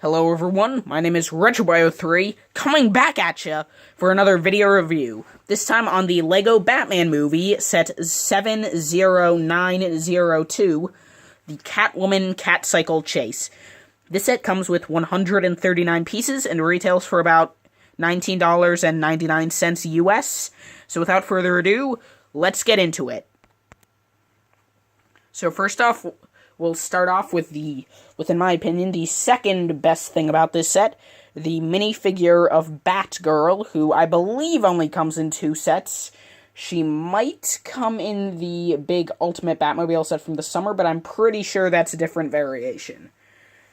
Hello everyone, my name is RetroBio3, coming back at ya for another video review. This time on the LEGO Batman movie, set 70902, the Catwoman Catcycle Chase. This set comes with 139 pieces and retails for about $19.99 US. So without further ado, let's get into it. So first off, we'll start off with in my opinion, the second best thing about this set, the minifigure of Batgirl, who I believe only comes in 2 sets. She might come in the big Ultimate Batmobile set from the summer, but I'm pretty sure that's a different variation.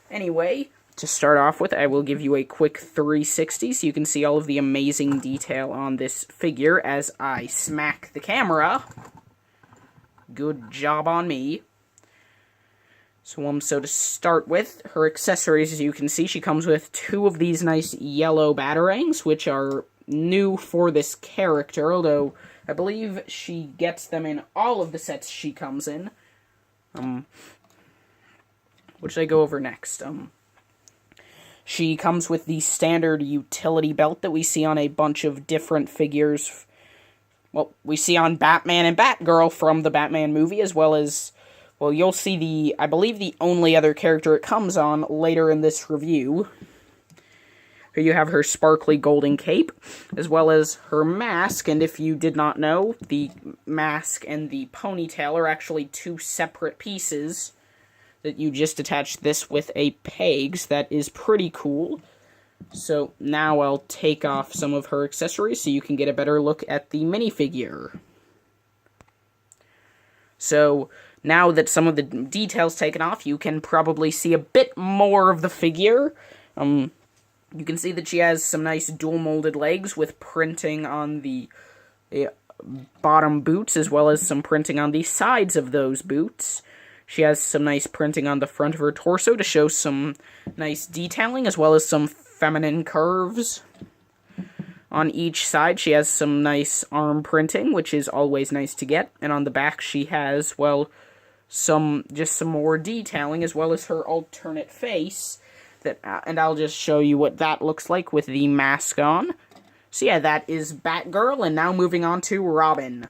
Anyway, to start off with, I will give you a quick 360 so you can see all of the amazing detail on this figure as I smack the camera. Good job on me. So to start with, her accessories, as you can see, she comes with 2 of these nice yellow batarangs, which are new for this character, although I believe she gets them in all of the sets she comes in. What should I go over next? She comes with the standard utility belt that we see on a bunch of different figures. Well, we see on Batman and Batgirl from the Batman movie, as well as... well, you'll see I believe the only other character it comes on later in this review. Here you have her sparkly golden cape, as well as her mask, and if you did not know, the mask and the ponytail are actually 2 separate pieces that you just attach this with a peg, so that is pretty cool. So now I'll take off some of her accessories so you can get a better look at the minifigure. So now that some of the details taken off, you can probably see a bit more of the figure. You can see that she has some nice dual-molded legs with printing on the bottom boots, as well as some printing on the sides of those boots. She has some nice printing on the front of her torso to show some nice detailing, as well as some feminine curves. On each side, she has some nice arm printing, which is always nice to get. And on the back, she has, well, just some more detailing, as well as her alternate face. And I'll just show you what that looks like with the mask on. So yeah, that is Batgirl, and now moving on to Robin.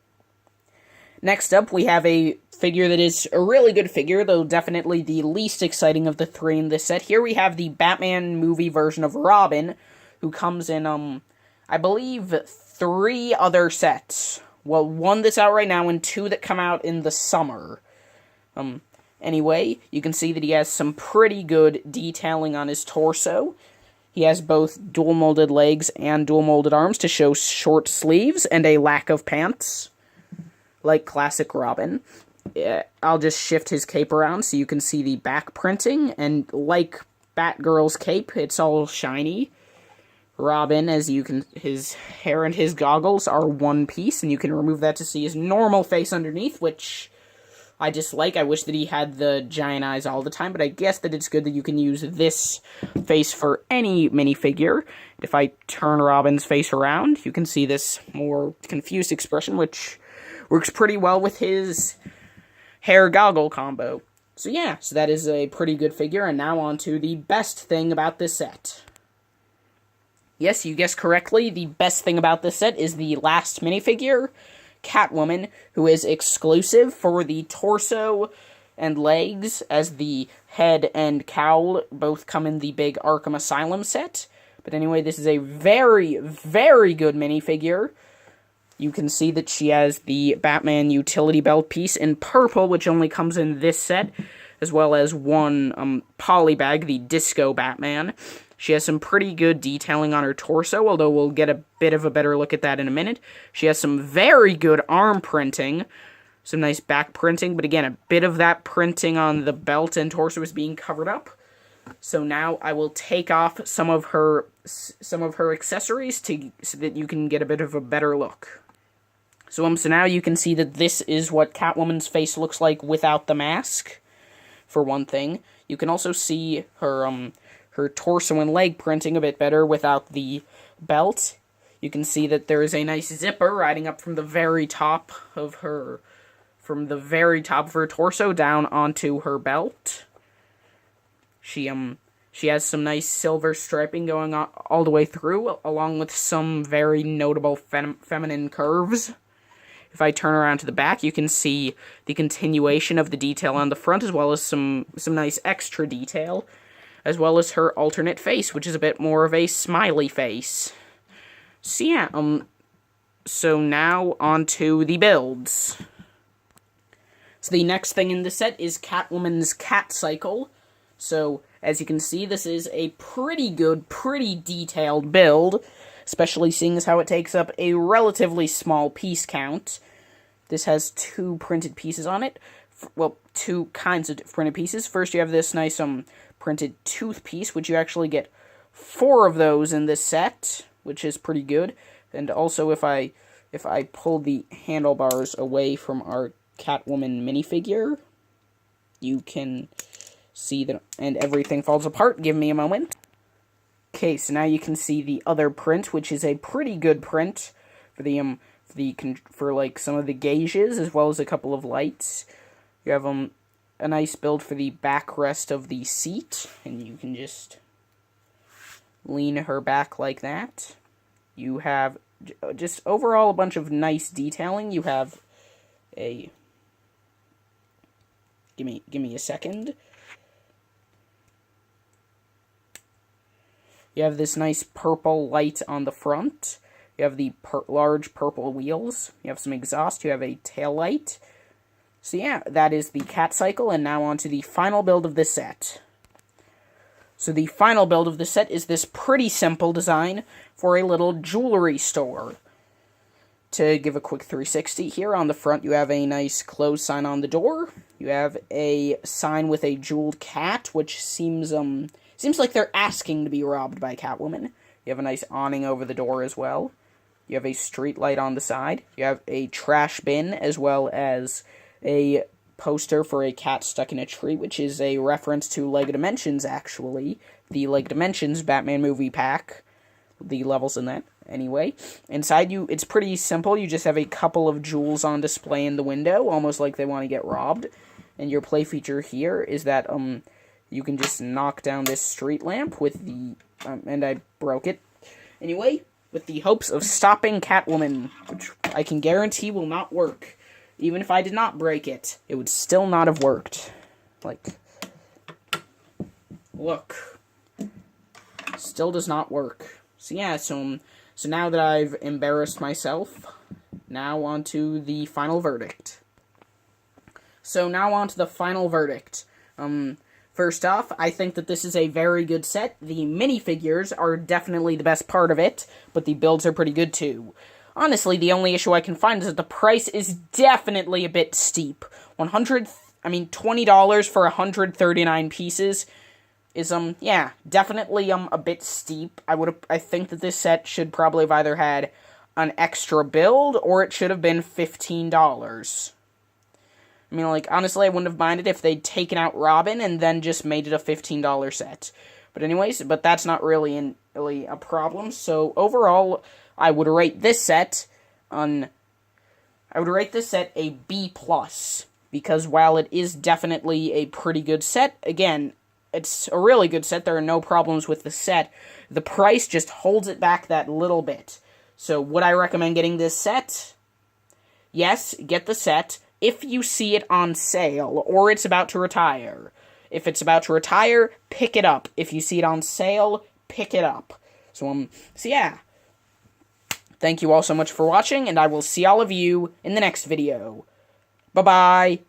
Next up, we have a figure that is a really good figure, though definitely the least exciting of the 3 in this set. Here we have the Batman movie version of Robin, who comes in, I believe 3 other sets. Well, 1 that's out right now and 2 that come out in the summer. Anyway, you can see that he has some pretty good detailing on his torso. He has both dual-molded legs and dual-molded arms to show short sleeves and a lack of pants, like classic Robin. I'll just shift his cape around so you can see the back printing, and like Batgirl's cape, it's all shiny. Robin, his hair and his goggles are one piece, and you can remove that to see his normal face underneath, which I dislike. I wish that he had the giant eyes all the time, but I guess that it's good that you can use this face for any minifigure. If I turn Robin's face around, you can see this more confused expression, which works pretty well with his hair-goggle combo. So yeah, so that is a pretty good figure, and now on to the best thing about this set. Yes, you guessed correctly, the best thing about this set is the last minifigure, Catwoman, who is exclusive for the torso and legs, as the head and cowl both come in the big Arkham Asylum set. But anyway, this is a very, very good minifigure. You can see that she has the Batman utility belt piece in purple, which only comes in this set, as well as one polybag, the Disco Batman. She has some pretty good detailing on her torso, although we'll get a bit of a better look at that in a minute. She has some very good arm printing, some nice back printing, but again, a bit of that printing on the belt and torso is being covered up. So now I will take off some of her accessories so that you can get a bit of a better look. So now you can see that this is what Catwoman's face looks like without the mask, for one thing. You can also see her torso and leg printing a bit better without the belt. You can see that there is a nice zipper riding up from the very top of her torso down onto her belt. She She has some nice silver striping going all the way through, along with some very notable feminine curves. If I turn around to the back, you can see the continuation of the detail on the front, as well as some nice extra detail, as well as her alternate face, which is a bit more of a smiley face. So yeah, so now on to the builds. So the next thing in the set is Catwoman's Catcycle. So, as you can see, this is a pretty good, pretty detailed build, especially seeing as how it takes up a relatively small piece count. This has 2 printed pieces on it. Well, 2 kinds of printed pieces. First, you have this nice printed tooth piece, which you actually get 4 of those in this set, which is pretty good. And also, if I pull the handlebars away from our Catwoman minifigure, you can see that, and everything falls apart. Give me a moment. Okay, so now you can see the other print, which is a pretty good print for the for like some of the gauges, as well as a couple of lights. You have a nice build for the backrest of the seat, and you can just lean her back like that. You have just overall a bunch of nice detailing. You have a give me a second. You have this nice purple light on the front. You have the large purple wheels. You have some exhaust. You have a tail light. So yeah, that is the Catcycle, and now on to the final build of this set. So the final build of the set is this pretty simple design for a little jewelry store. To give a quick 360 here, on the front you have a nice close sign on the door. You have a sign with a jeweled cat, which seems like they're asking to be robbed by Catwoman. You have a nice awning over the door as well. You have a street light on the side. You have a trash bin, as well as a poster for a cat stuck in a tree, which is a reference to LEGO Dimensions, actually. The LEGO Dimensions Batman movie pack. The levels in that. Anyway, inside it's pretty simple. You just have a couple of jewels on display in the window, almost like they want to get robbed. And your play feature here is that, you can just knock down this street lamp with the, and I broke it. Anyway, with the hopes of stopping Catwoman, which I can guarantee will not work. Even if I did not break it, it would still not have worked. Like, look. Still does not work. So yeah, so now that I've embarrassed myself, now on to the final verdict. So now on to the final verdict. First off, I think that this is a very good set. The minifigures are definitely the best part of it, but the builds are pretty good too. Honestly, the only issue I can find is that the price is definitely a bit steep. $20 for 139 pieces is, yeah, definitely, a bit steep. I think that this set should probably have either had an extra build, or it should have been $15. Honestly, I wouldn't have minded if they'd taken out Robin and then just made it a $15 set. But anyways, that's not really a problem. So overall, I would rate this set a B+, because while it is definitely a pretty good set, again, it's a really good set. There are no problems with the set. The price just holds it back that little bit. So would I recommend getting this set? Yes, get the set if you see it on sale or it's about to retire. If it's about to retire, pick it up. If you see it on sale, pick it up. So yeah. Thank you all so much for watching, and I will see all of you in the next video. Bye-bye.